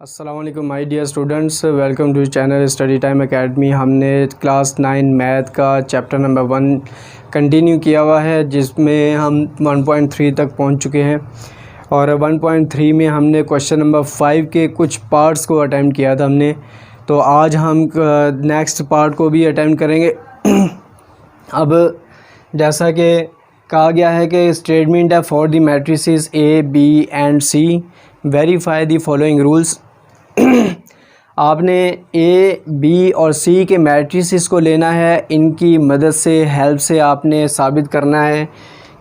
अस्सलाम वालेकुम my dear students, welcome to channel study time academy. हमने क्लास 9 मैथ का चैप्टर नंबर 1 कंटिन्यू किया हुआ है, जिसमें हम 1.3 तक पहुंच चुके हैं और 1.3 में हमने क्वेश्चन नंबर 5 के कुछ पार्ट्स को अटेम्प्ट किया था हमने। तो आज हम नेक्स्ट पार्ट को भी अटेम्प्ट करेंगे। अब जैसा कि कहा गया है कि स्टेटमेंट है for the matrices A B and C verify the following rules. आपने ए बी और सी के मैट्रिसेस को लेना है, इनकी मदद से हेल्प से आपने साबित करना है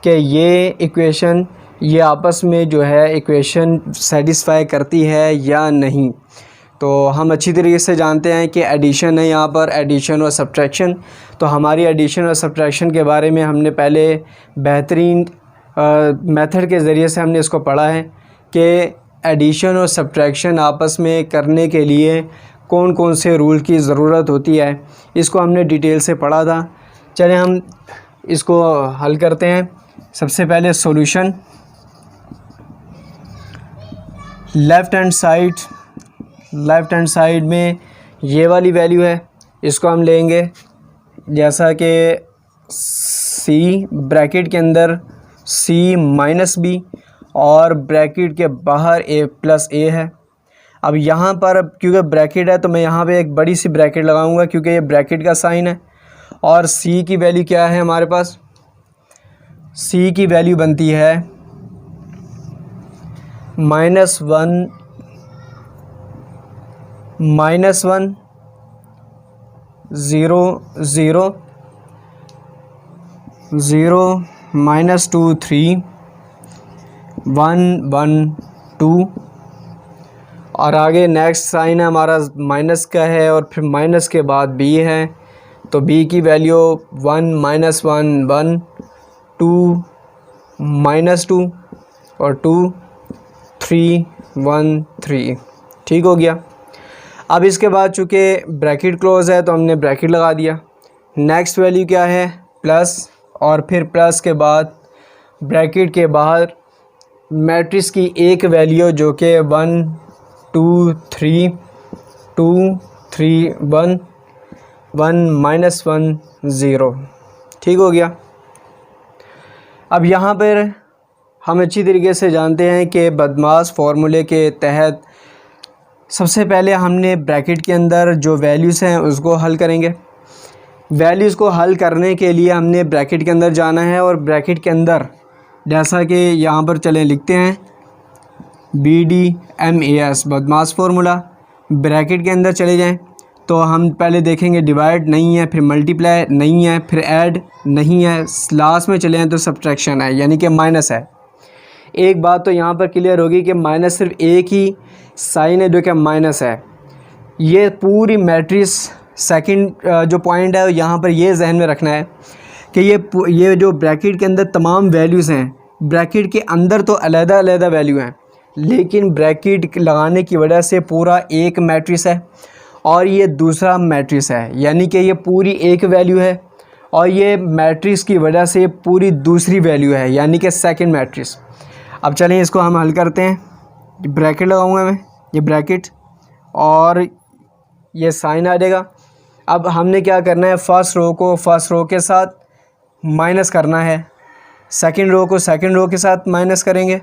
कि ये इक्वेशन ये आपस में जो है इक्वेशन सेटिस्फाई करती है या नहीं। तो हम अच्छी तरीके से जानते हैं कि एडिशन है, यहाँ पर एडिशन और सब्ट्रैक्शन। तो हमारी एडिशन और सब्ट्रैक्शन के बारे में हमने पहले बेहतरीन मेथड के ज़रिए से हमने इसको पढ़ा है कि एडिशन और सब्ट्रैक्शन आपस में करने के लिए कौन कौन से रूल की ज़रूरत होती है, इसको हमने डिटेल से पढ़ा था। चलें हम इसको हल करते हैं। सबसे पहले सॉल्यूशन, लेफ़्ट हैंड साइड में ये वाली वैल्यू है, इसको हम लेंगे जैसा कि सी ब्रैकेट के अंदर सी माइनस बी और ब्रैकेट के बाहर ए प्लस ए है। अब यहाँ पर क्योंकि ब्रैकेट है तो मैं यहाँ पे एक बड़ी सी ब्रैकेट लगाऊंगा क्योंकि ये ब्रैकेट का साइन है। और सी की वैल्यू क्या है हमारे पास? सी की वैल्यू बनती है -1 0 0 0 -2 3 1 1 2 और आगे नेक्स्ट साइन है हमारा माइनस का है और फिर माइनस के बाद बी है, तो बी की वैल्यू 1 -1 1 2 -2 और 2 3 1 3। ठीक हो गया। अब इसके बाद चूँकि ब्रैकेट क्लोज है तो हमने ब्रैकेट लगा दिया। नेक्स्ट वैल्यू क्या है? प्लस, और फिर प्लस के बाद ब्रैकेट के बाहर मैट्रिक्स की एक वैल्यू जो कि 1 2 3 2 3 1 1 -1 0। ठीक हो गया। अब यहाँ पर हम अच्छी तरीके से जानते हैं कि बदमाश फार्मूले के तहत सबसे पहले हमने ब्रैकेट के अंदर जो वैल्यूज़ हैं उसको हल करेंगे। वैल्यूज़ को हल करने के लिए हमने ब्रैकेट के अंदर जाना है और ब्रैकेट के अंदर जैसा कि यहाँ पर चलें लिखते हैं BDMAS बदमाश फार्मूला। ब्रैकेट के अंदर चले जाएं तो हम पहले देखेंगे डिवाइड नहीं है, फिर मल्टीप्लाई नहीं है, फिर ऐड नहीं है, लास्ट में चले जाएं तो सब्ट्रैक्शन है यानी कि माइनस है। एक बात तो यहाँ पर क्लियर होगी कि माइनस सिर्फ एक ही साइन है जो कि माइनस है। ये पूरी मैट्रिक्स सेकंड जो पॉइंट है यहाँ पर ये जहन में रखना है कि ये जो ब्रैकेट के अंदर तमाम वैल्यूज़ हैं, ब्रैकेट के अंदर तो अलग-अलग वैल्यू हैं, लेकिन ब्रैकेट लगाने की वजह से पूरा एक मैट्रिक्स है और ये दूसरा मैट्रिक्स है, यानी कि ये पूरी एक वैल्यू है और ये मैट्रिक्स की वजह से पूरी दूसरी वैल्यू है, यानी कि सेकंड मैट्रिक्स। अब चलें इसको हम हल करते हैं। ब्रैकेट लगाऊंगा मैं, ये ब्रैकेट और ये साइन आ जाएगा। अब हमने क्या करना है, फर्स्ट रो को फर्स्ट रो के साथ माइनस करना है, सेकंड रो को सेकंड रो के साथ माइनस करेंगे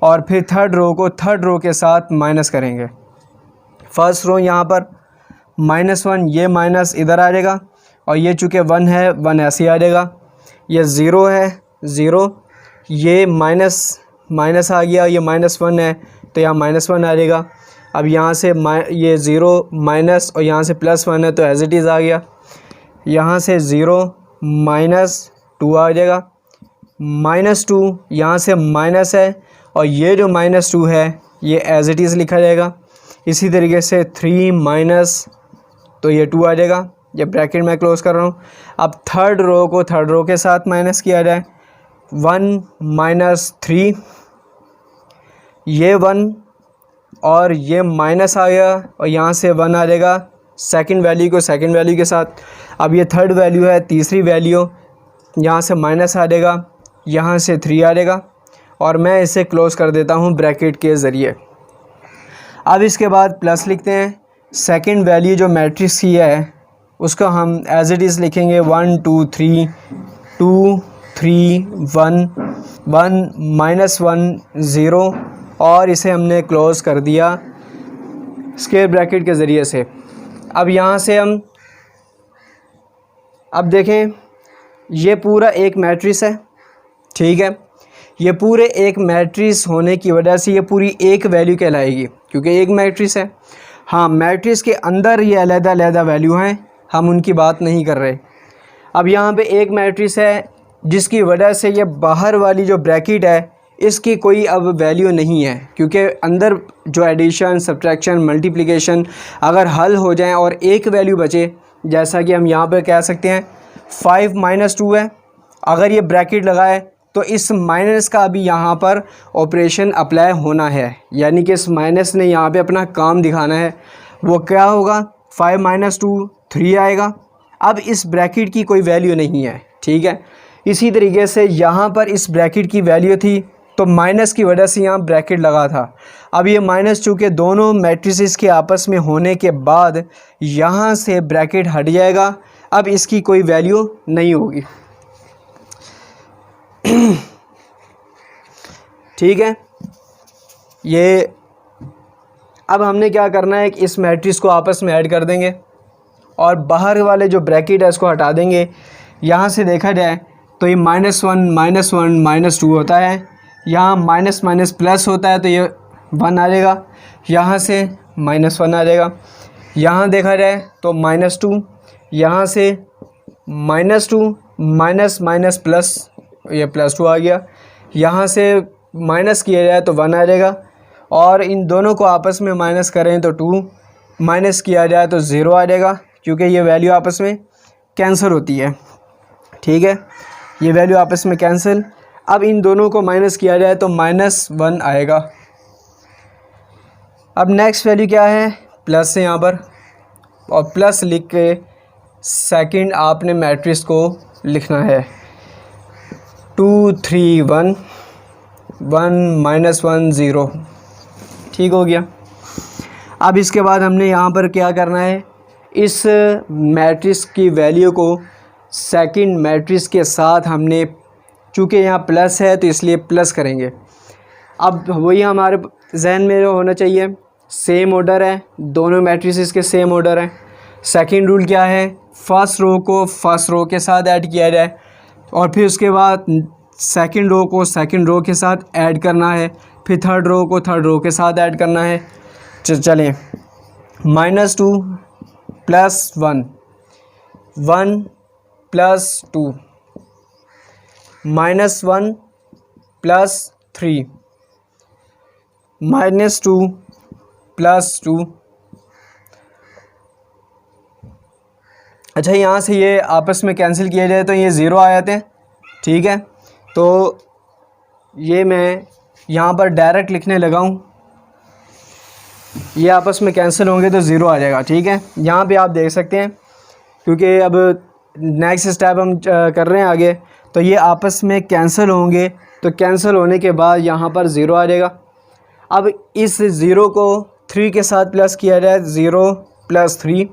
और फिर थर्ड रो को थर्ड रो के साथ माइनस करेंगे। फर्स्ट रो यहाँ पर -1, ये माइनस इधर आ जाएगा और ये चूँकि 1 है 1 ऐसे आ जाएगा। ये 0 है 0, ये माइनस आ गया, ये -1 है तो यहाँ -1 आ जाएगा। अब यहाँ से ये 0 माइनस और यहाँ से +1 है तो एज इट इज़ आ गया। यहाँ से 0 -2 आ जाएगा, -2 यहाँ से माइनस है और ये जो -2 है ये एज इट इज़ लिखा जाएगा। इसी तरीके से 3 माइनस तो ये 2 आ जाएगा। ये ब्रैकेट मैं क्लोज़ कर रहा हूँ। अब थर्ड रो को थर्ड रो के साथ माइनस किया जाए, 1 -3, ये 1 और ये माइनस आ गया और यहाँ से 1 आ जाएगा सेकंड वैल्यू को सेकंड वैल्यू के साथ। अब ये थर्ड वैल्यू है, तीसरी वैल्यू, यहाँ से माइनस आ जाएगा, यहाँ से 3 आ जाएगा और मैं इसे क्लोज़ कर देता हूँ ब्रैकेट के ज़रिए। अब इसके बाद प्लस लिखते हैं। सेकंड वैल्यू जो मैट्रिक्स की है उसको हम एज इट इज़ लिखेंगे 1 2 3 2 3 1 1 -1 0 और इसे हमने क्लोज़ कर दिया स्क्वायर ब्रैकेट के ज़रिए से। अब यहाँ से हम अब देखें ये पूरा एक मैट्रिक्स है, ठीक है। ये पूरे एक मैट्रिक्स होने की वजह से ये पूरी एक वैल्यू कहलाएगी क्योंकि एक मैट्रिक्स है। हाँ, मैट्रिक्स के अंदर ये अलग-अलग वैल्यू हैं, हम उनकी बात नहीं कर रहे। अब यहाँ पे एक मैट्रिक्स है जिसकी वजह से ये बाहर वाली जो ब्रैकेट है इसकी कोई अब वैल्यू नहीं है क्योंकि अंदर जो एडिशन, सब्ट्रैक्शन, मल्टीप्लिकेशन अगर हल हो जाए और एक वैल्यू बचे, जैसा कि हम यहाँ पे कह सकते हैं 5 - 2 है, अगर ये ब्रैकेट लगाए तो इस माइनस का भी यहाँ पर ऑपरेशन अप्लाई होना है, यानी कि इस माइनस ने यहाँ पे अपना काम दिखाना है। वो क्या होगा, 5 - 2 3 आएगा। अब इस ब्रैकेट की कोई वैल्यू नहीं है, ठीक है। इसी तरीके से यहाँ पर इस ब्रैकेट की वैल्यू थी तो माइनस की वजह से यहाँ ब्रैकेट लगा था। अब ये माइनस चूँकि दोनों मैट्रिसेस के आपस में होने के बाद यहाँ से ब्रैकेट हट जाएगा, अब इसकी कोई वैल्यू नहीं होगी, ठीक है। ये अब हमने क्या करना है कि इस मैट्रिक्स को आपस में ऐड कर देंगे और बाहर वाले जो ब्रैकेट है इसको हटा देंगे। यहाँ से देखा जाए तो ये -1 -2 होता है, यहाँ माइनस माइनस प्लस होता है तो ये 1 आ जाएगा, यहाँ से -1 आ जाएगा। यहाँ देखा जाए तो -2, यहाँ से -2 माइनस माइनस प्लस, ये +2 आ गया। यहाँ से माइनस किया जाए तो 1 आ जाएगा और इन दोनों को आपस में माइनस करें तो 2, माइनस किया जाए तो 0 आ जाएगा क्योंकि ये वैल्यू आपस में कैंसिल होती है, ठीक है। ये वैल्यू आपस में कैंसिल। अब इन दोनों को माइनस किया जाए तो -1 आएगा। अब नेक्स्ट वैल्यू क्या है, प्लस है यहाँ पर, और प्लस लिख के सेकंड आपने मैट्रिक्स को लिखना है 2 3 1 1 -1 0, ठीक हो गया। अब इसके बाद हमने यहाँ पर क्या करना है, इस मैट्रिक्स की वैल्यू को सेकंड मैट्रिक्स के साथ हमने, चूँकि यहाँ प्लस है तो इसलिए प्लस करेंगे। अब वही हमारे जहन में होना चाहिए, सेम ऑर्डर है, दोनों मैट्रिसेस के सेम ऑर्डर हैं। सेकंड रूल क्या है, फर्स्ट रो को फर्स्ट रो के साथ ऐड किया जाए और फिर उसके बाद सेकंड रो को सेकंड रो के साथ ऐड करना है, फिर थर्ड रो को थर्ड रो के साथ ऐड करना है। चलें, -2 + 1 1 + 2 -1 + 3 -2 + 2। अच्छा, यहाँ से ये आपस में कैंसिल किया जाए तो ये 0 आ जाते हैं, ठीक है। तो ये मैं यहाँ पर डायरेक्ट लिखने लगा हूँ, ये आपस में कैंसिल होंगे तो 0 आ जाएगा, ठीक है। यहाँ पे आप देख सकते हैं क्योंकि अब नेक्स्ट स्टेप हम कर रहे हैं आगे, तो ये आपस में कैंसिल होंगे तो कैंसिल होने के बाद यहाँ पर 0 आ जाएगा। अब इस 0 को 3 के साथ प्लस किया जाए, 0 + 3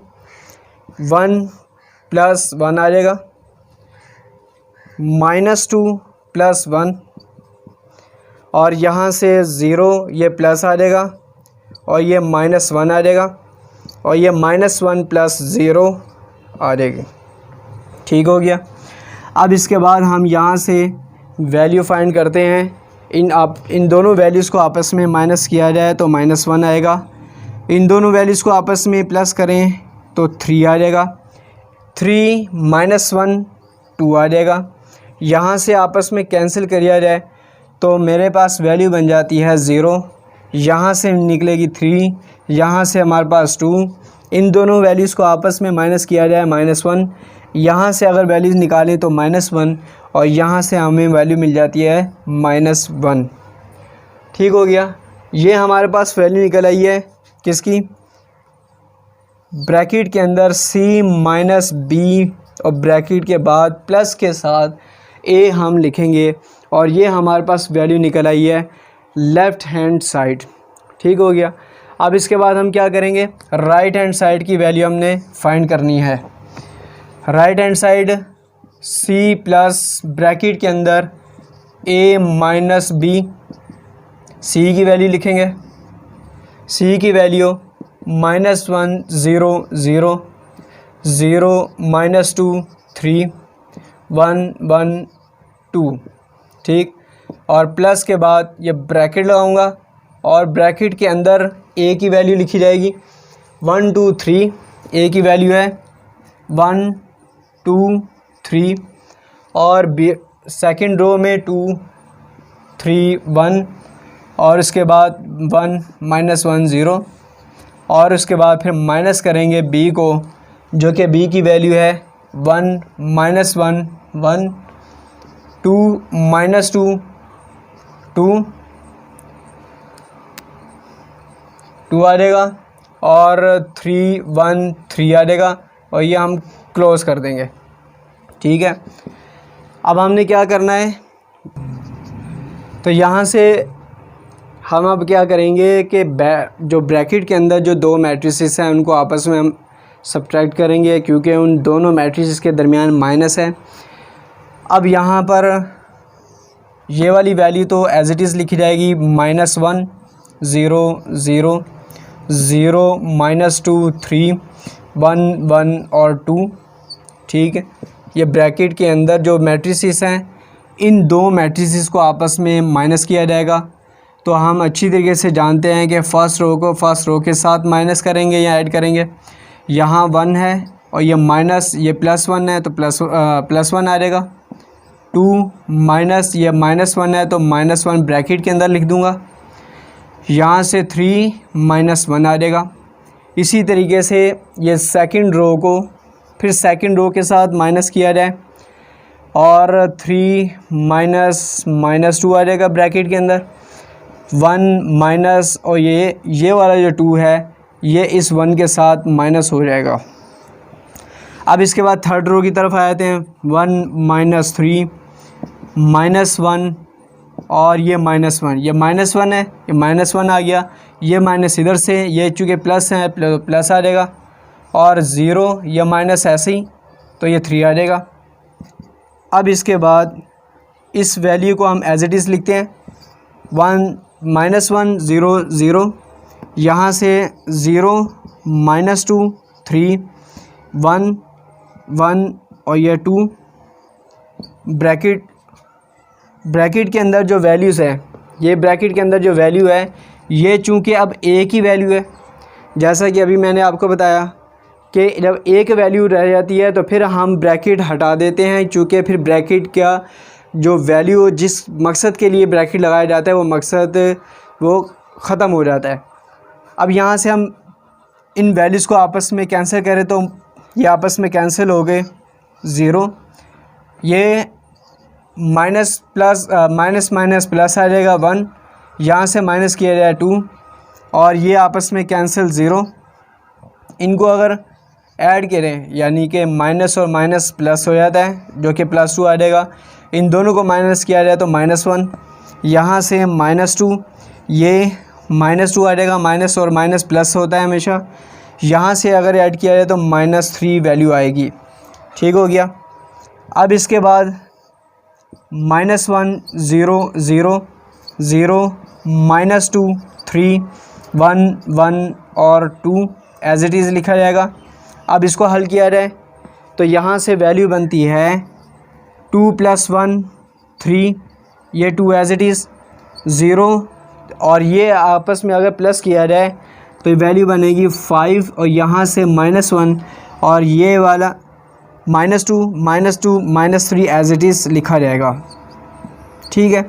1 + 1 आ जाएगा, -2 + 1 और यहाँ से 0, ये प्लस आ जाएगा और ये -1 आ जाएगा और ये -1 + 0 आ जाएगी, ठीक हो गया। अब इसके बाद हम यहाँ से वैल्यू फाइंड करते हैं। इन दोनों वैल्यूज़ को आपस में माइनस किया जाए तो -1 आएगा, इन दोनों वैल्यूज़ को आपस में प्लस करें तो 3 आ जाएगा, 3 - 1 2 आ जाएगा। यहाँ से आपस में कैंसिल किया जाए तो मेरे पास वैल्यू बन जाती है 0, यहाँ से निकलेगी 3, यहाँ से हमारे पास 2, इन दोनों वैल्यूज़ को आपस में माइनस किया जाए -1, यहाँ से अगर वैल्यूज़ निकालें तो -1 और यहाँ से हमें वैल्यू मिल जाती है -1, ठीक हो गया। ये हमारे पास वैल्यू निकल आई है किसकी, ब्रैकेट के अंदर C - B और ब्रैकेट के बाद प्लस के साथ A हम लिखेंगे और ये हमारे पास वैल्यू निकल आई है लेफ़्ट हैंड साइड, ठीक हो गया। अब इसके बाद हम क्या करेंगे, राइट हैंड साइड की वैल्यू हमने फाइंड करनी है। Right hand side C plus bracket के अंदर ए माइनस बी, सी की वैल्यू लिखेंगे, सी की वैल्यू -1 0 0 0 -2 3 1 1 2, ठीक। और प्लस के बाद ये ब्रैकेट लगाऊंगा और ब्रैकेट के अंदर ए की वैल्यू लिखी जाएगी 1 2 3, ए की वैल्यू है 1 2 3 और बी सेकेंड रो में 2 3 1 और उसके बाद 1 -1 0 और उसके बाद फिर माइनस करेंगे बी को, जो कि बी की वैल्यू है 1 -1 1 2 -2 2 2 आ जाएगा और 3 1 3 आ जाएगा और ये हम क्लोज़ कर देंगे, ठीक है। अब हमने क्या करना है, तो यहाँ से हम अब क्या करेंगे कि जो ब्रैकेट के अंदर जो दो मैट्रिसेस हैं उनको आपस में हम सब्ट्रैक्ट करेंगे, क्योंकि उन दोनों मैट्रिसेस के दरमियान माइनस है। अब यहाँ पर ये वाली वैल्यू तो एज इट इज़ लिखी जाएगी -1 0 0 0 -2 3 1 1 और 2, ठीक है। ये ब्रैकेट के अंदर जो मैट्रिसेस हैं इन दो मैट्रिसेस को आपस में माइनस किया जाएगा। तो हम अच्छी तरीके से जानते हैं कि फ़र्स्ट रो को फर्स्ट रो के साथ माइनस करेंगे या ऐड करेंगे। यहाँ 1 है और ये माइनस, ये +1 है तो +1 आ जाएगा। 2 माइनस, ये -1 है तो -1 ब्रैकेट के अंदर लिख दूँगा। यहाँ से 3 -1 आ जाएगा। इसी तरीके से ये सेकंड रो को फिर सेकंड रो के साथ माइनस किया जाए और 3 -2 आ जाएगा ब्रैकेट के अंदर। 1 माइनस और ये वाला जो 2 है ये इस 1 के साथ माइनस हो जाएगा। अब इसके बाद थर्ड रो की तरफ आ जाते हैं। 1 -3 -1 और ये -1, ये -1 है, ये -1 आ गया, ये माइनस इधर से, ये चूँकि प्लस है प्लस आ जाएगा और 0, ये माइनस ऐसे ही तो ये 3 आ जाएगा। अब इसके बाद इस वैल्यू को हम एज इट इज़ लिखते हैं 1 0 0, यहाँ से 0 -2 3 1 1 और ये 2 ब्रैकेट के अंदर जो वैल्यूज़ है, ये ब्रैकेट के अंदर जो वैल्यू है ये चूँकि अब ए की वैल्यू है, जैसा कि अभी मैंने आपको बताया कि जब ए की वैल्यू रह जाती है तो फिर हम ब्रैकेट हटा देते हैं, चूँकि फिर ब्रैकेट का जो वैल्यू जिस मकसद के लिए ब्रैकेट लगाया जाता है वो मकसद वो ख़त्म हो जाता है। अब यहाँ से हम इन वैल्यूज़ को आपस में कैंसिल करें तो ये आपस में कैंसिल हो गए 0, ये माइनस प्लस माइनस प्लस आ जाएगा 1, यहाँ से माइनस किया जाए 2 और ये आपस में कैंसिल 0। इनको अगर ऐड करें यानी कि माइनस और माइनस प्लस हो जाता है जो कि +2 आ जाएगा। इन दोनों को माइनस किया जाए तो -1, यहाँ से -2, ये -2 आ जाएगा, माइनस और माइनस प्लस होता है हमेशा। यहाँ से अगर ऐड किया जाए तो -3 वैल्यू आएगी, ठीक हो गया। अब इसके बाद -1 0 0 0 -2 3 1 1 और 2 एज इट इज़ लिखा जाएगा। अब इसको हल किया जाए तो यहाँ से वैल्यू बनती है 2 + 1 3, ये 2 एज इट इज़ 0 और ये आपस में अगर प्लस किया जाए तो वैल्यू बनेगी 5 और यहाँ से -1 और ये वाला -2 -3 एज इट इज़ लिखा जाएगा, ठीक है।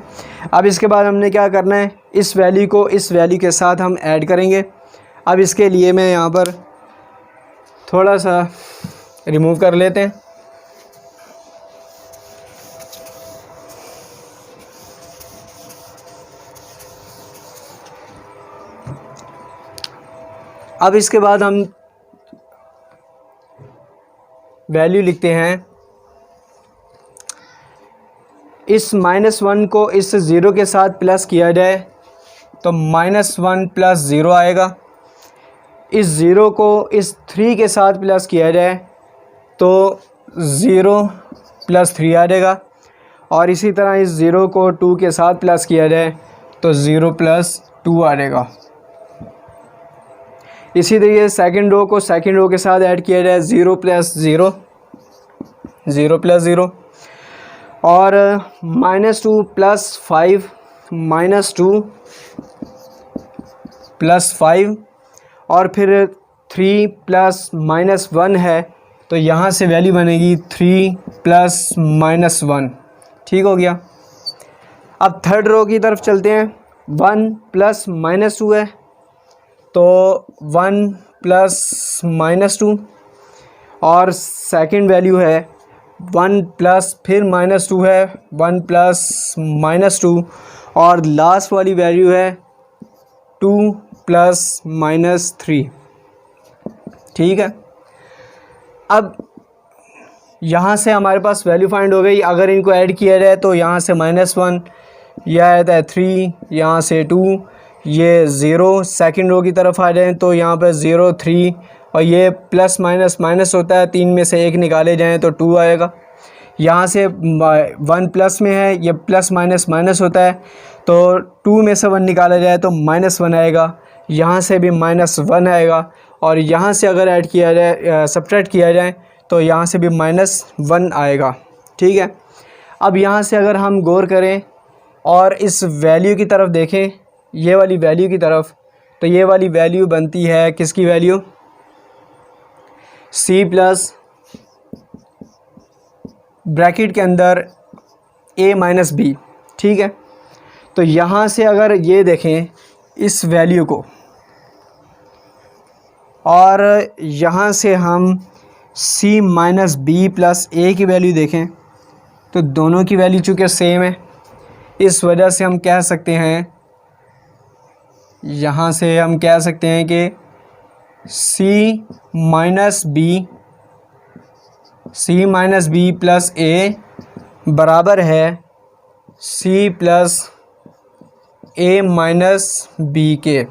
अब इसके बाद हमने क्या करना है, इस वैल्यू को इस वैल्यू के साथ हम ऐड करेंगे। अब इसके लिए मैं यहाँ पर थोड़ा सा रिमूव कर लेते हैं। अब इसके बाद हम वैल्यू लिखते हैं, इस -1 को इस 0 के साथ प्लस किया जाए तो -1 + 0 आएगा इस ज़ीरो को इस 3 के साथ प्लस किया जाए तो 0 + 3 आ जाएगा, और इसी तरह इस ज़ीरो को 2 के साथ प्लस किया जाए तो 0 + 2 आ जाएगा। इसी तरीके सेकंड रो को सेकंड रो के साथ ऐड किया जाए 0 + 0, 0 + 0, और -2 + 5, -2 + 5, और फिर 3 + -1 है तो यहाँ से वैल्यू बनेगी 3 + -1। ठीक हो गया। अब थर्ड रो की तरफ चलते हैं। 1 + -2 है तो 1 + -2, और सेकंड वैल्यू है 1 + फिर -2 है 1 + -2, और लास्ट वाली वैल्यू है 2 + -3। ठीक है। अब यहाँ से हमारे पास वैल्यू फाइंड हो गई। अगर इनको ऐड किया जाए तो यहाँ से -1, यह आता है 3, यहाँ से 2, ये 0 सेकंड रो की तरफ आ जाएं तो यहाँ पर 0 3, और ये प्लस माइनस माइनस होता है, 3 में से 1 निकाले जाएं तो 2 आएगा। यहाँ से 1 प्लस में है, ये प्लस माइनस माइनस होता है, तो 2 में से 1 निकाला जाए तो -1 आएगा, यहाँ से भी -1 आएगा, और यहाँ से अगर ऐड किया जाए सब्ट्रैक्ट किया जाए तो यहाँ से भी -1 आएगा। ठीक है। अब यहाँ से अगर हम गौर करें और इस वैल्यू की तरफ देखें, ये वाली वैल्यू की तरफ, तो ये वाली वैल्यू बनती है किसकी वैल्यू, C प्लस ब्रैकेट के अंदर A - B। ठीक है। तो यहाँ से अगर ये देखें इस वैल्यू को, और यहाँ से हम C - B + A की वैल्यू देखें तो दोनों की वैल्यू चूँकि सेम है, इस वजह से हम कह सकते हैं, यहाँ से हम कह सकते हैं कि C - B + A बराबर है C + A - B के।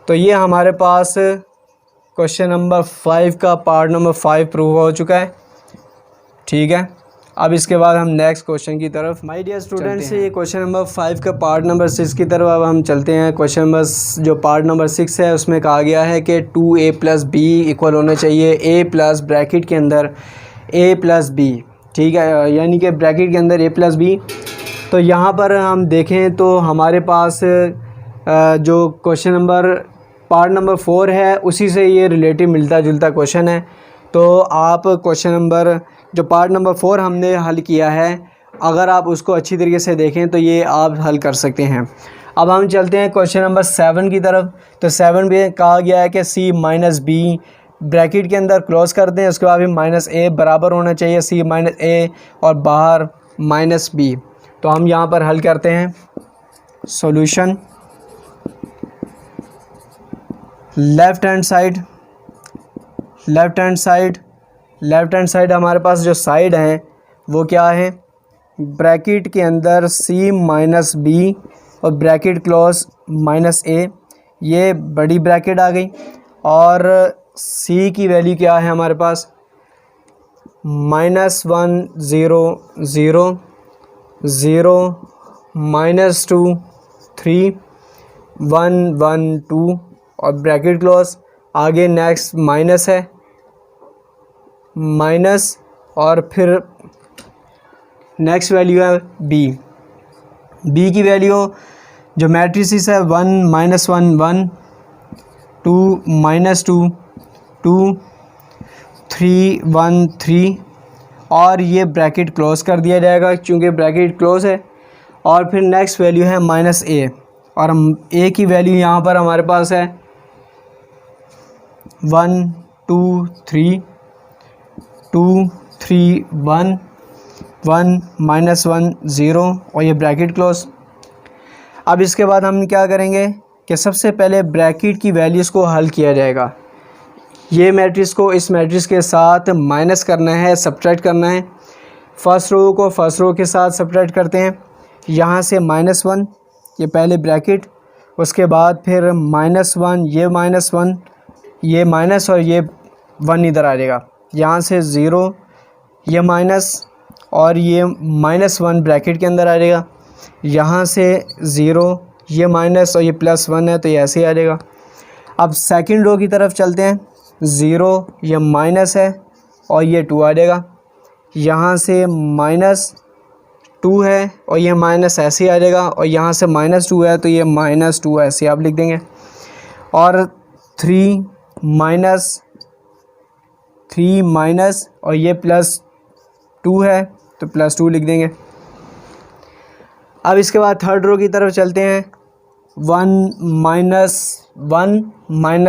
तो ये हमारे पास क्वेश्चन नंबर 5 का पार्ट नंबर 5 प्रूव हो चुका है। ठीक है। अब इसके बाद हम नेक्स्ट क्वेश्चन की तरफ, माय डियर स्टूडेंट्स, ये क्वेश्चन नंबर 5 का पार्ट नंबर 6 की तरफ अब हम चलते हैं। क्वेश्चन नंबर जो पार्ट नंबर 6 है उसमें कहा गया है कि 2A + B इक्वल होना चाहिए A प्लस ब्रैकेट के अंदर A + B। ठीक है, यानी कि ब्रैकेट के अंदर A + B। तो यहाँ पर हम देखें तो हमारे पास जो क्वेश्चन नंबर पार्ट नंबर 4 है उसी से ये रिलेटिव मिलता जुलता क्वेश्चन है। तो आप क्वेश्चन नंबर जो पार्ट नंबर 4 हमने हल किया है, अगर आप उसको अच्छी तरीके से देखें तो ये आप हल कर सकते हैं। अब हम चलते हैं क्वेश्चन नंबर 7 की तरफ। तो 7 में कहा गया है कि C - B ब्रैकेट के अंदर क्लोज करते हैं, उसके बाद भी -A बराबर होना चाहिए C - A और बाहर -B। तो हम यहाँ पर हल करते हैं। सॉल्यूशन, लेफ़्ट हैंड साइड हमारे पास जो साइड हैं वो क्या है, ब्रैकेट के अंदर C - B और ब्रैकेट क्लोज -A, ये बड़ी ब्रैकेट आ गई, और C की वैल्यू क्या है हमारे पास, -1 0 0 0 -2 3 1 1 2 और ब्रैकेट क्लोज। आगे नेक्स्ट माइनस है, माइनस, और फिर नेक्स्ट वैल्यू है B की वैल्यू जो मैट्रिसेस है 1 -1 1 2 -2 2 3 1 3, और ये ब्रैकेट क्लोज कर दिया जाएगा क्योंकि ब्रैकेट क्लोज है। और फिर नेक्स्ट वैल्यू है -A, और A की वैल्यू यहाँ पर हमारे पास है 1 2 3 2 3 1 1 -1 0, और ये ब्रैकेट क्लोज। अब इसके बाद हम क्या करेंगे कि सबसे पहले ब्रैकेट की वैल्यूज़ को हल किया जाएगा। ये मैट्रिक्स को इस मैट्रिक्स के साथ माइनस करना है, सब्ट्रैक्ट करना है। फर्स्ट रो को फर्स्ट रो के साथ सब्ट्रैक्ट करते हैं। यहाँ से -1 ये पहले ब्रैकेट, उसके बाद फिर -1 ये -1 ये माइनस और ये 1 इधर आ जाएगा, यहाँ से 0 ये माइनस और ये -1 ब्रैकेट के अंदर आ जाएगा, यहाँ से 0 ये माइनस और ये +1 है तो ये ऐसे ही आ जाएगा। अब सेकंड रो की तरफ चलते हैं, 0 ये माइनस है और ये 2 आ जाएगा, यहाँ से -2 है और ये माइनस ऐसे ही आ जाएगा और यहाँ से -2 है तो ये -2 ऐसे आप लिख देंगे। और 3 माइनस और ये +2 है तो +2 लिख देंगे। अब इसके बाद थर्ड रो की तरफ चलते हैं, 1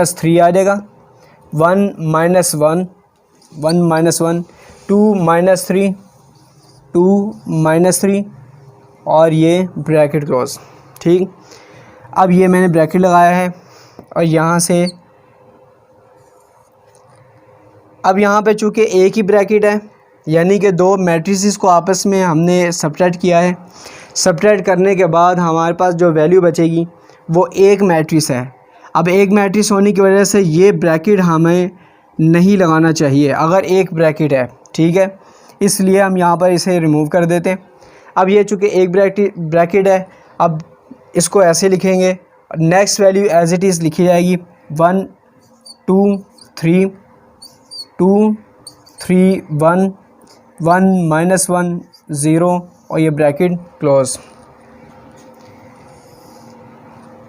- 3 आ जाएगा, 1 - 1 2 - 3 और ये ब्रैकेट क्लोज। ठीक, अब ये मैंने ब्रैकेट लगाया है और यहाँ से अब यहाँ पे चूँकि एक ही ब्रैकेट है यानी कि दो मैट्रिसेस को आपस में हमने सब्ट्रैक्ट किया है। सब्ट्रैक्ट करने के बाद हमारे पास जो वैल्यू बचेगी वो एक मैट्रिक्स है। अब एक मैट्रिक्स होने की वजह से ये ब्रैकेट हमें नहीं लगाना चाहिए अगर एक ब्रैकेट है, ठीक है, इसलिए हम यहाँ पर इसे रिमूव कर देते हैं। अब ये चूँकि एक ब्रैकेट है, अब इसको ऐसे लिखेंगे, next value as it is लिखी जाएगी 1 2 3 2 3 1 1 -1 0 और ये ब्रैकेट क्लोज।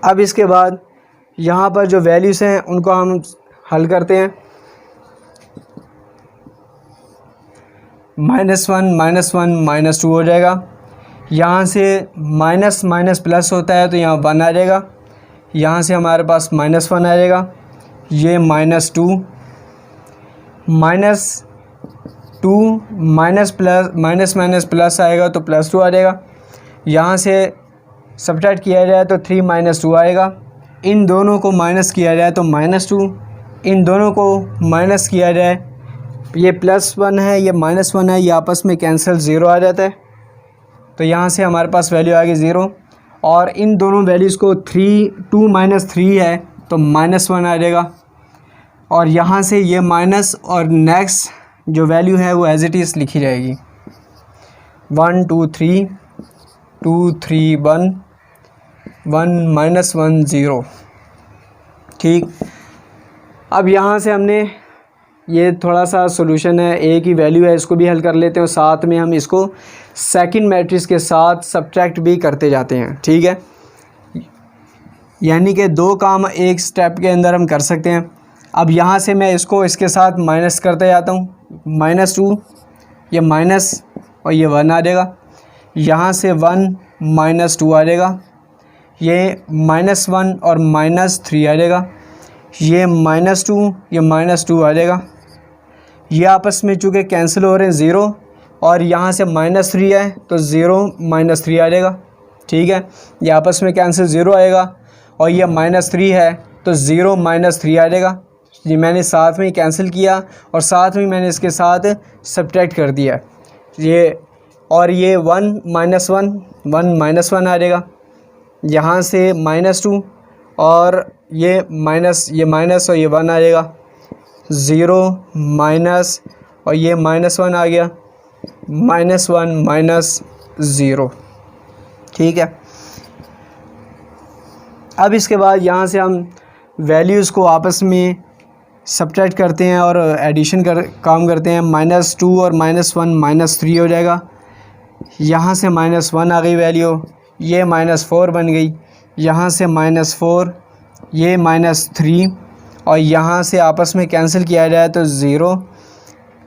अब इसके बाद यहाँ पर जो वैल्यूज़ हैं उनको हम हल करते हैं। -1 -2 हो जाएगा, यहाँ से माइनस माइनस प्लस होता है तो यहाँ 1 आ जाएगा, यहाँ से हमारे पास -1 आ जाएगा, ये -2 माइनस प्लस आएगा तो +2 आ जाएगा, यहाँ से सब्ट्रैक्ट किया जाए तो 3 - 2 आएगा, इन दोनों को माइनस किया जाए तो -2, इन दोनों को माइनस किया जाए, ये +1 है ये -1 है, ये आपस में कैंसिल 0 आ जाता है तो यहाँ से हमारे पास वैल्यू आ गई 0। और इन दोनों वैल्यूज़ को 2 - 3 है तो -1 आ जाएगा और यहाँ से ये माइनस और नेक्स्ट जो वैल्यू है वो एज इट इज़ लिखी जाएगी 1 2 3 2 3 1 1 -1 0। ठीक, अब यहाँ से हमने ये थोड़ा सा सॉल्यूशन है, एक ही वैल्यू है, इसको भी हल कर लेते हैं और साथ में हम इसको सेकंड मैट्रिक्स के साथ सब्ट्रैक्ट भी करते जाते हैं। ठीक है, यानी कि दो काम एक स्टेप के अंदर हम कर सकते हैं। अब यहाँ से मैं इसको इसके साथ माइनस करते जाता हूँ, -2 ये माइनस और ये 1 आ जाएगा, यहाँ से 1 - 2 आ जाएगा, ये -1 और -3 आ जाएगा, ये -2 ये -2 आ जाएगा, ये आपस में चूँकि कैंसिल हो रहे हैं 0 और यहाँ से -3 है तो 0 - 3 आ जाएगा। ठीक है, ये आपस में कैंसिल 0 आएगा और ये -3 है तो 0 - 3 आ जाएगा। ये मैंने साथ में कैंसिल किया और साथ में मैंने इसके साथ सब्ट्रैक्ट कर दिया ये, और ये 1 -1 आ जाएगा, यहाँ से -2 और ये माइनस और ये 1 आ जाएगा, 0 माइनस और ये -1 आ गया, -1 -0। ठीक है, अब इसके बाद यहाँ से हम वैल्यूज़ को आपस में सब्ट्रैक्ट करते हैं और एडिशन काम करते हैं। -2 और -1 -3 हो जाएगा, यहाँ से -1 आ गई वैल्यू, ये -4 बन गई, यहाँ से -4 ये -3 और यहाँ से आपस में कैंसिल किया जाए तो 0।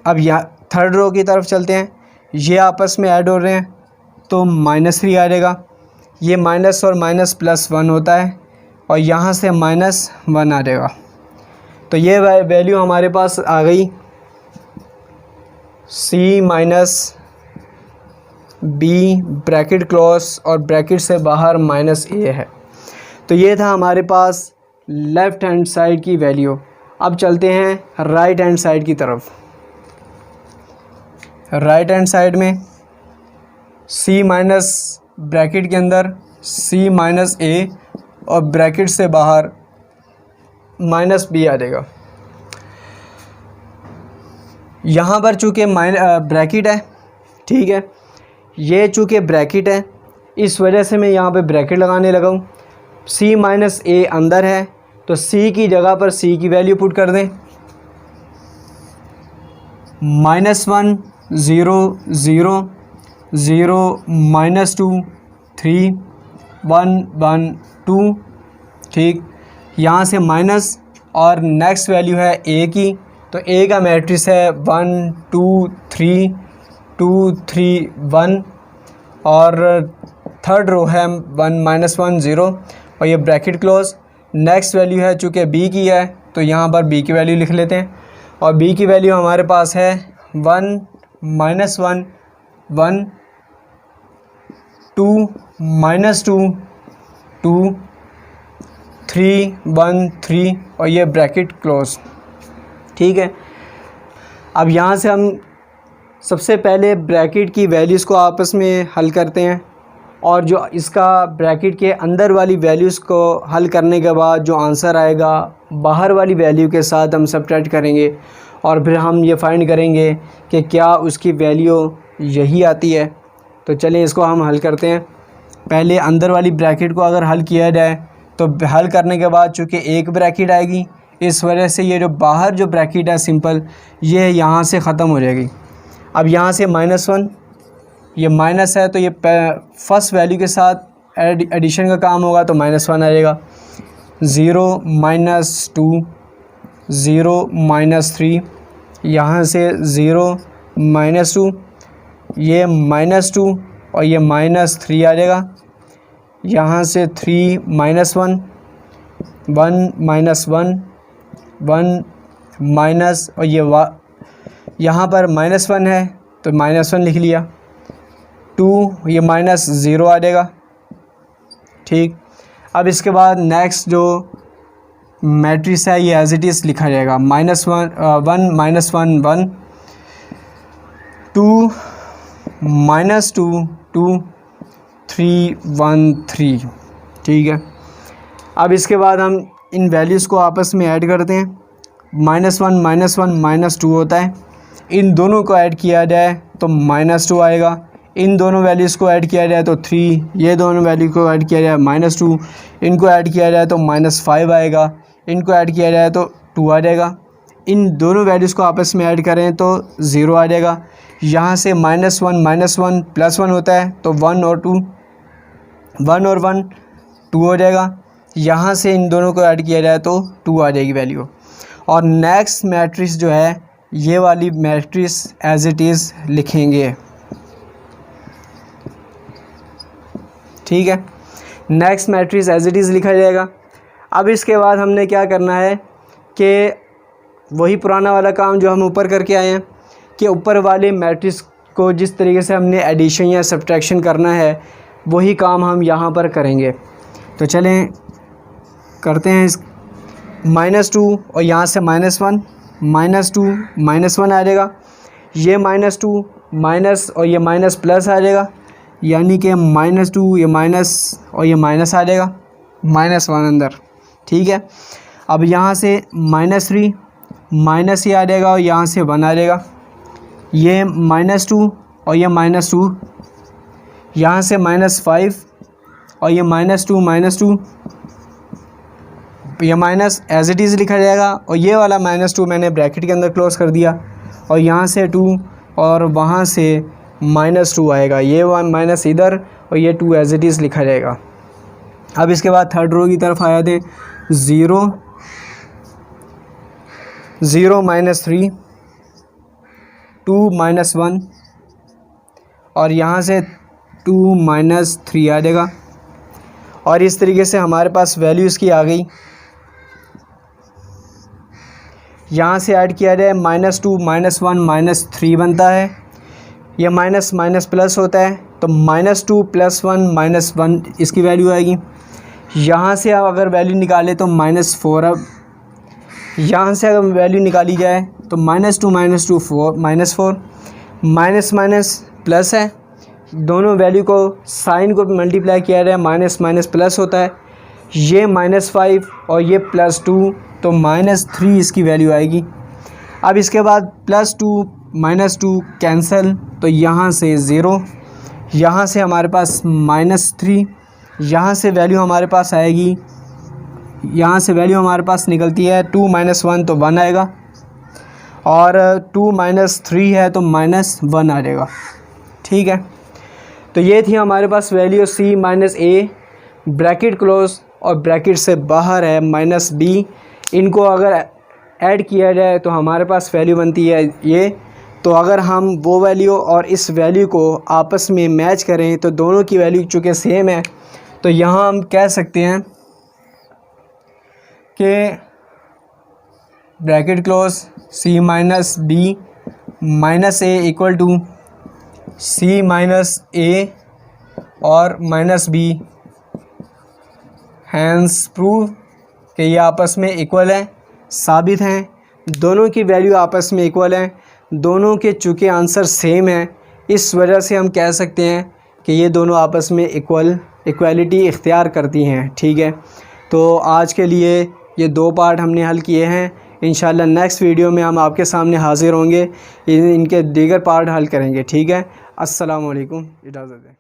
अब यहाँ थर्ड रो की तरफ चलते हैं, ये आपस में ऐड हो रहे हैं तो -3 आ जाएगा, ये माइनस और माइनस +1 होता है और यहाँ से -1 आ जाएगा। तो ये वैल्यू हमारे पास आ गई C - B ब्रैकेट क्लोज और ब्रैकेट से बाहर -A है। तो ये था हमारे पास लेफ़्ट हैंड साइड की वैल्यू। अब चलते हैं राइट हैंड साइड की तरफ। राइट हैंड साइड में C- ब्रैकेट के अंदर C - A और ब्रैकेट से बाहर -B आ जाएगा। यहाँ पर चूँकि ब्रैकेट है, ठीक है, ये चूँकि ब्रैकेट है इस वजह से मैं यहाँ पे ब्रैकेट लगाने लगा हूँ। c माइनस ए अंदर है तो c की जगह पर c की वैल्यू पुट कर दें, -1 0 0 0 -2 3 1 1 2, ठीक। यहाँ से माइनस और नेक्स्ट वैल्यू है a की, तो a का मैट्रिक्स है 1 2 3 2 3 1 और थर्ड रो है 1 -1 0 और ये ब्रैकेट क्लोज। नेक्स्ट वैल्यू है चूँकि b की है तो यहाँ पर b की वैल्यू लिख लेते हैं और b की वैल्यू हमारे पास है 1 -1 1 2 -2 2 3 1 3 और ये ब्रैकेट क्लोज, ठीक है। अब यहाँ से हम सबसे पहले ब्रैकेट की वैल्यूज़ को आपस में हल करते हैं और जो इसका ब्रैकेट के अंदर वाली वैल्यूज़ को हल करने के बाद जो आंसर आएगा बाहर वाली वैल्यू के साथ हम सब्ट्रैक्ट करेंगे और फिर हम ये फाइंड करेंगे कि क्या उसकी वैल्यू यही आती है। तो चलिए इसको हम हल करते हैं। पहले अंदर वाली ब्रैकेट को अगर हल किया जाए तो हल करने के बाद चूँकि एक ब्रैकेट आएगी, इस वजह से ये जो बाहर जो ब्रैकेट है सिंपल ये यहाँ से ख़त्म हो जाएगी। अब यहाँ से -1 ये माइनस है तो ये फर्स्ट वैल्यू के साथ एडिशन का काम होगा तो -1 आ जाएगा। 0 -2 0 -3, यहाँ से 0 -2 ये -2 और ये -3 आ जाएगा। यहाँ से 3 -1 1 -1 1 माइनस और ये यहाँ पर -1 है तो -1 लिख लिया। 2 ये -0 आ जाएगा, ठीक। अब इसके बाद नेक्स्ट जो मैट्रिक्स है ये एज इट इज़ लिखा जाएगा। -1 1 -1 1 2 -2 2 3 1 3, ठीक है। अब इसके बाद हम इन वैल्यूज़ को आपस में ऐड करते हैं। -1 -2 होता है, इन दोनों को ऐड किया जाए तो -2 आएगा। इन दोनों वैल्यूज़ को ऐड किया जाए तो 3, ये दोनों वैल्यू को ऐड किया जाए -2, इनको ऐड किया जाए तो -5 आएगा, इनको ऐड किया जाए तो 2 आ जाएगा। इन दोनों वैल्यूज़ को आपस में ऐड करें तो 0 आ जाएगा। यहाँ से -1 +1 होता है तो 1 और 1 2 हो जाएगा। यहाँ से इन दोनों को ऐड किया जाए तो 2 आ जाएगी वैल्यू। और नेक्स्ट मैट्रिक्स जो है ये वाली मैट्रिक्स एज इट इज़ लिखेंगे, ठीक है। Next matrix as it is लिखा जाएगा। अब इसके बाद हमने क्या करना है कि वही पुराना वाला काम जो हम ऊपर करके आए हैं कि ऊपर वाले मैट्रिक्स को जिस तरीके से हमने एडिशन या सब्ट्रैक्शन करना है वही काम हम यहाँ पर करेंगे। तो चलें करते हैं। इस -2 और यहाँ से -1 -2 -1 आ जाएगा। ये -2 माइनस और ये माइनस प्लस आ जाएगा, यानी कि -2 ये माइनस और ये माइनस आ जाएगा, -1 अंदर, ठीक है। अब यहाँ से -3 माइनस ये आ जाएगा और यहाँ से 1 आ जाएगा। ये -2 और ये -2, यहाँ से -5 और ये -2 ये माइनस एज इट इज़ लिखा जाएगा। और ये वाला -2 मैंने ब्रैकेट के अंदर क्लोज कर दिया और यहाँ से 2 और वहाँ से -2 आएगा। ये माइनस इधर और ये 2 एज इट इज़ लिखा जाएगा। अब इसके बाद थर्ड रो की तरफ आया थे 0 0 -3 2 -1 और यहाँ से 2 -3 आ जाएगा। और इस तरीके से हमारे पास वैल्यूज़ की आ गई। यहाँ से ऐड किया जाए -2 -1 -3 बनता है। यह माइनस माइनस प्लस होता है तो -2 + 1 -1 इसकी वैल्यू आएगी। यहाँ से आप अगर वैल्यू निकालें तो -4। अब यहाँ से अगर वैल्यू निकाली जाए तो -2 -4 माइनस माइनस प्लस है। दोनों वैल्यू को साइन को मल्टीप्लाई किया जाए माइनस माइनस प्लस होता है। ये -5 और ये +2 तो -3 इसकी वैल्यू आएगी। अब इसके बाद +2 -2 कैंसिल, तो यहाँ से 0, यहाँ से हमारे पास -3, यहाँ से वैल्यू हमारे पास आएगी, यहाँ से वैल्यू हमारे पास निकलती है 2 - 1 तो 1 आएगा, और 2 - 3 है तो -1 आ जाएगा। ठीक है, तो ये थी हमारे पास value c - a, bracket close और ब्रैकेट से बाहर है -b। इनको अगर ऐड किया जाए तो हमारे पास वैल्यू बनती है ये। तो अगर हम वो वैल्यू और इस वैल्यू को आपस में मैच करें तो दोनों की वैल्यू चूँकि सेम है, तो यहाँ हम कह सकते हैं कि bracket close c - b -a equal to c - a और -b, हैंस प्रूव कि ये आपस में इक्वल है, साबित हैं। दोनों की वैल्यू आपस में इक्वल है, दोनों के चूँकि आंसर सेम है, इस वजह से हम कह सकते हैं कि ये दोनों आपस में इक्वालिटी इख्तियार करती हैं। ठीक है, तो आज के लिए ये 2 पार्ट हमने हल किए हैं। इंशाल्लाह नेक्स्ट वीडियो में हम आपके सामने हाज़िर होंगे, इनके दीगर पार्ट हल करेंगे। ठीक है, अस्सलाम वालेकुम, इजाज़त दें।